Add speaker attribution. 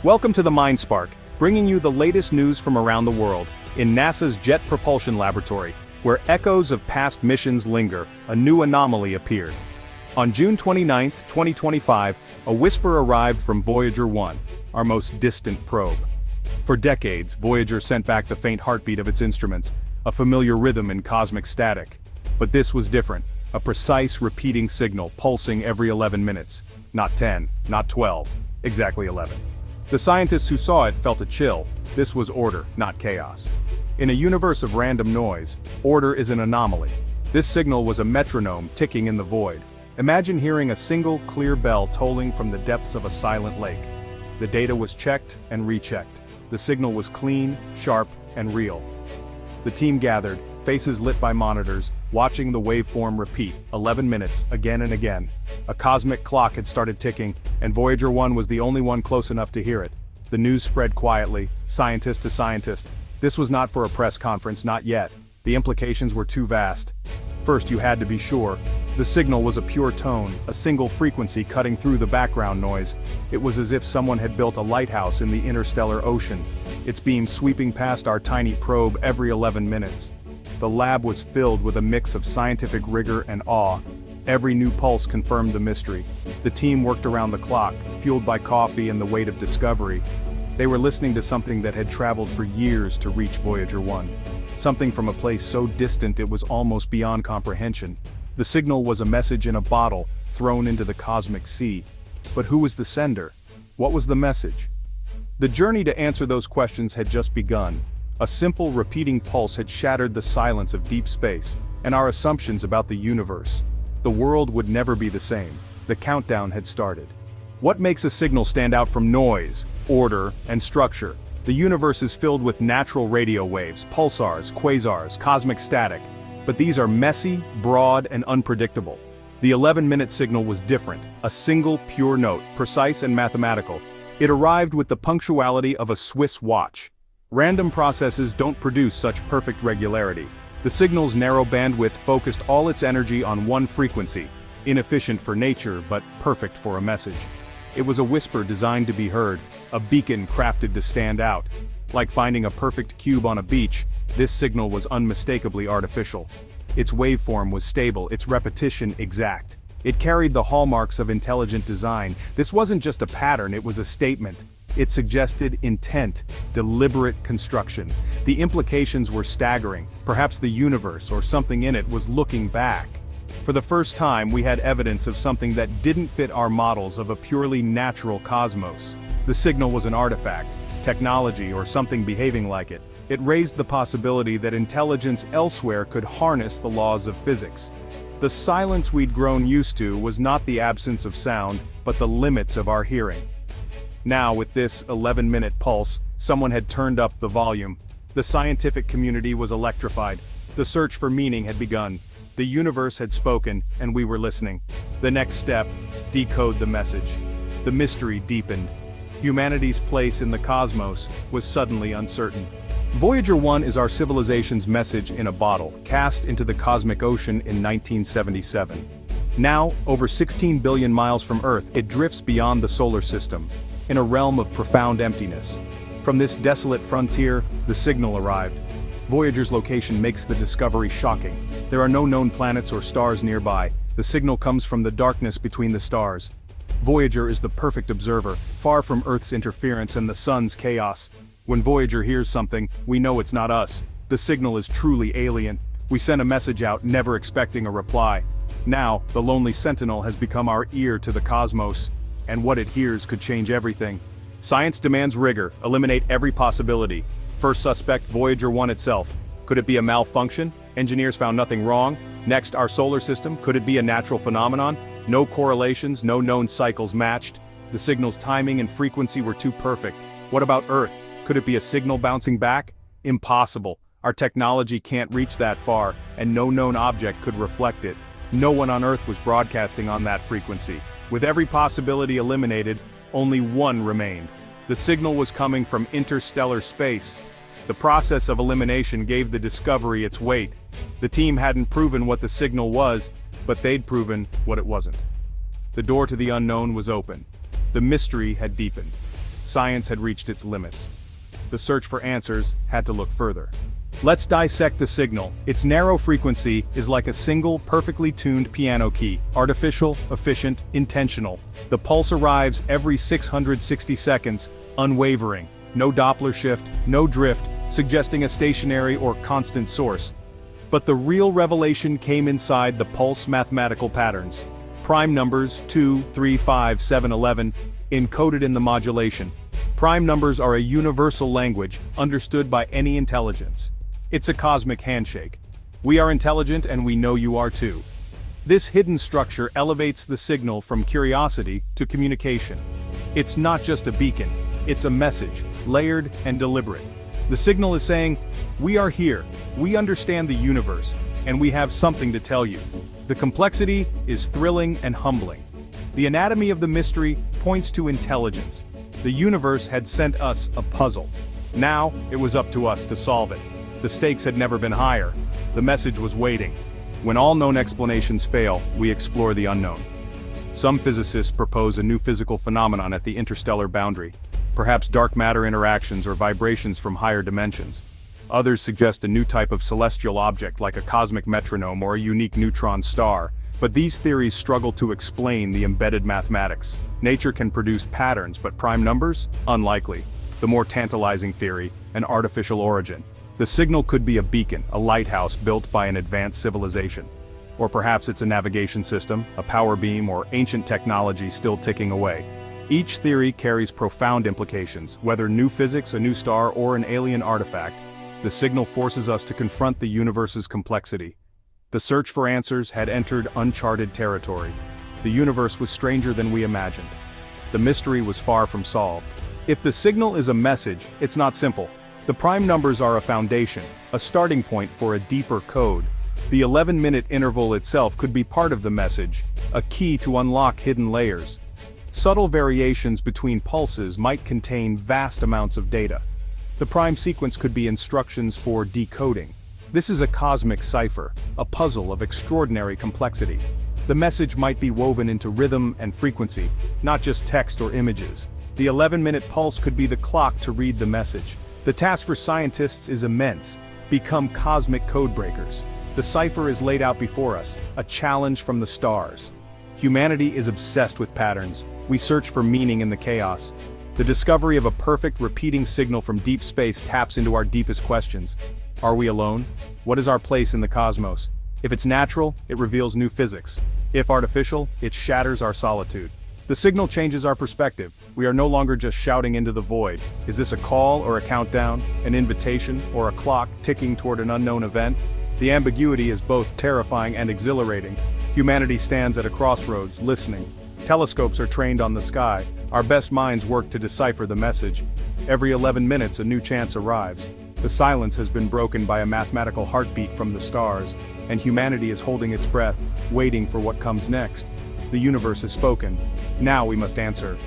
Speaker 1: Welcome to the Mind Spark, bringing you the latest news from around the world. In NASA's Jet Propulsion Laboratory, where echoes of past missions linger, a new anomaly appeared. On June 29, 2025, a whisper arrived from Voyager 1, our most distant probe. For decades, Voyager sent back the faint heartbeat of its instruments, a familiar rhythm in cosmic static. But this was different, a precise repeating signal pulsing every 11 minutes. Not 10, not 12, exactly 11. The scientists who saw it felt a chill. This was order, not chaos. In a universe of random noise, order is an anomaly. This signal was a metronome ticking in the void. Imagine hearing a single, clear bell tolling from the depths of a silent lake. The data was checked and rechecked. The signal was clean, sharp, and real. The team gathered, faces lit by monitors, watching the waveform repeat, 11 minutes, again and again. A cosmic clock had started ticking, and Voyager 1 was the only one close enough to hear it. The news spread quietly, scientist to scientist. This was not for a press conference, not yet. The implications were too vast. First, you had to be sure. The signal was a pure tone, a single frequency cutting through the background noise. It was as if someone had built a lighthouse in the interstellar ocean, its beams sweeping past our tiny probe every 11 minutes. The lab was filled with a mix of scientific rigor and awe. Every new pulse confirmed the mystery. The team worked around the clock, fueled by coffee and the weight of discovery. They were listening to something that had traveled for years to reach Voyager 1. Something from a place so distant it was almost beyond comprehension. The signal was a message in a bottle, thrown into the cosmic sea. But who was the sender? What was the message? The journey to answer those questions had just begun. A simple repeating pulse had shattered the silence of deep space, and our assumptions about the universe. The world would never be the same. The countdown had started. What makes a signal stand out from noise, order, and structure? The universe is filled with natural radio waves, pulsars, quasars, cosmic static. But these are messy, broad, and unpredictable. The 11-minute signal was different, a single pure note, precise and mathematical. It arrived with the punctuality of a Swiss watch. Random processes don't produce such perfect regularity. The signal's narrow bandwidth focused all its energy on one frequency, inefficient for nature but perfect for a message. It was a whisper designed to be heard, a beacon crafted to stand out. Like finding a perfect cube on a beach, this signal was unmistakably artificial. Its waveform was stable, its repetition exact. It carried the hallmarks of intelligent design. This wasn't just a pattern, it was a statement. It suggested intent, deliberate construction. The implications were staggering. Perhaps the universe or something in it was looking back. For the first time, we had evidence of something that didn't fit our models of a purely natural cosmos. The signal was an artifact, technology, or something behaving like it. It raised the possibility that intelligence elsewhere could harness the laws of physics. The silence we'd grown used to was not the absence of sound, but the limits of our hearing. Now, with this 11-minute pulse, someone had turned up the volume. The scientific community was electrified. The search for meaning had begun. The universe had spoken, and we were listening. The next step: decode the message. The mystery deepened. Humanity's place in the cosmos was suddenly uncertain. Voyager 1 is our civilization's message in a bottle, cast into the cosmic ocean in 1977. Now, over 16 billion miles from Earth, it drifts beyond the solar system, in a realm of profound emptiness. From this desolate frontier, the signal arrived. Voyager's location makes the discovery shocking. There are no known planets or stars nearby. The signal comes from the darkness between the stars. Voyager is the perfect observer, far from Earth's interference and the sun's chaos. When Voyager hears something, we know it's not us. The signal is truly alien. We send a message out, never expecting a reply. Now, the lonely sentinel has become our ear to the cosmos, and what it hears could change everything. Science demands rigor, eliminate every possibility. First suspect, Voyager 1 itself. Could it be a malfunction? Engineers found nothing wrong. Next, our solar system. Could it be a natural phenomenon? No correlations, no known cycles matched. The signal's timing and frequency were too perfect. What about Earth? Could it be a signal bouncing back? Impossible. Our technology can't reach that far, and no known object could reflect it. No one on Earth was broadcasting on that frequency. With every possibility eliminated, only one remained. The signal was coming from interstellar space. The process of elimination gave the discovery its weight. The team hadn't proven what the signal was, but they'd proven what it wasn't. The door to the unknown was open. The mystery had deepened. science had reached its limits. The search for answers had to look further. Let's dissect the signal. Its narrow frequency is like a single, perfectly tuned piano key. Artificial, efficient, intentional. The pulse arrives every 660 seconds, unwavering. No Doppler shift, no drift, suggesting a stationary or constant source. But the real revelation came inside the pulse mathematical patterns. Prime numbers 2, 3, 5, 7, 11, encoded in the modulation. Prime numbers are a universal language, understood by any intelligence. It's a cosmic handshake. We are intelligent and we know you are too. This hidden structure elevates the signal from curiosity to communication. It's not just a beacon, it's a message, layered and deliberate. The signal is saying, we are here, we understand the universe, and we have something to tell you. The complexity is thrilling and humbling. The anatomy of the mystery points to intelligence. The universe had sent us a puzzle. Now, it was up to us to solve it. The stakes had never been higher. The message was waiting. When all known explanations fail, we explore the unknown. Some physicists propose a new physical phenomenon at the interstellar boundary, perhaps dark matter interactions or vibrations from higher dimensions. Others suggest a new type of celestial object like a cosmic metronome or a unique neutron star, but these theories struggle to explain the embedded mathematics. Nature can produce patterns, but prime numbers? Unlikely. The more tantalizing theory, an artificial origin. The signal could be a beacon, a lighthouse built by an advanced civilization. Or perhaps it's a navigation system, a power beam, or ancient technology still ticking away. Each theory carries profound implications, whether new physics, a new star, or an alien artifact. The signal forces us to confront the universe's complexity. The search for answers had entered uncharted territory. The universe was stranger than we imagined. The mystery was far from solved. If the signal is a message, it's not simple. The prime numbers are a foundation, a starting point for a deeper code. The 11-minute interval itself could be part of the message, a key to unlock hidden layers. Subtle variations between pulses might contain vast amounts of data. The prime sequence could be instructions for decoding. This is a cosmic cipher, a puzzle of extraordinary complexity. The message might be woven into rhythm and frequency, not just text or images. The 11-minute pulse could be the clock to read the message. The task for scientists is immense. Become cosmic codebreakers. The cipher is laid out before us, a challenge from the stars. Humanity is obsessed with patterns. We search for meaning in the chaos. The discovery of a perfect repeating signal from deep space taps into our deepest questions. Are we alone? What is our place in the cosmos? If it's natural, it reveals new physics. If artificial, it shatters our solitude. The signal changes our perspective. We are no longer just shouting into the void. Is this a call or a countdown, an invitation or a clock ticking toward an unknown event? The ambiguity is both terrifying and exhilarating. Humanity stands at a crossroads, listening. Telescopes are trained on the sky. Our best minds work to decipher the message. Every 11 minutes a new chance arrives. The silence has been broken by a mathematical heartbeat from the stars, and humanity is holding its breath, waiting for what comes next. The universe has spoken. Now we must answer.